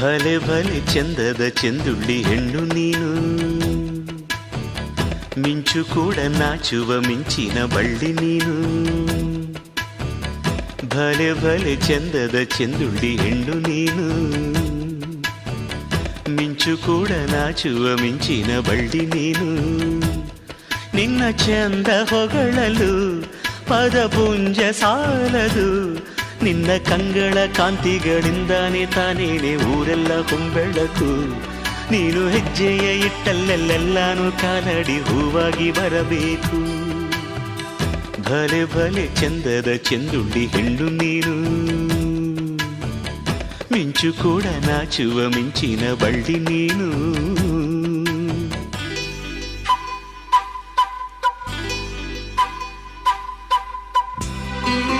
ಭಲೆ ಭಲೆ ಚಂದದ ಚೆಂದುಳ್ಳಿ ಹೆಣ್ಣು ನೀನು, ಮಿಂಚು ಕೂಡ ನಾಚುವ ಮಿಂಚಿನ ಬಳ್ಳಿ ನೀನು. ಭಲೆ ಭಲೆ ಚಂದದ ಚೆಂದುಳ್ಳಿ ಹೆಣ್ಣು ನೀನು, ಮಿಂಚು ಕೂಡ ನಾಚುವ ಮಿಂಚಿನ ಬಳ್ಳಿ ನೀನು. ನಿನ್ನ ಚಂದ ಹೊಗಳಲು ಪದಪುಂಜ ಸಾಲದು, ನಿನ್ನ ಕಂಗಳ ಕಾಂತಿಗಳಿಂದಾನೆ ತಾನೇನೆ ಊರೆಲ್ಲ ಹೊಂಬೆಳಕು. ನೀನು ಹೆಜ್ಜೆಯ ಇಟ್ಟಲ್ಲೆಲ್ಲೆಲ್ಲಾನು ಕಾಲಡಿ ಹೂವಾಗಿ ಬರಬೇಕು. ಭಲೆ ಭಲೆ ಚಂದದ ಚೆಂದುಳ್ಳಿ ಹೆಣ್ಣು ನೀನು, ಮಿಂಚು ಕೂಡ ನಾಚುವ ಮಿಂಚಿನ ಬಳ್ಳಿ ನೀನು.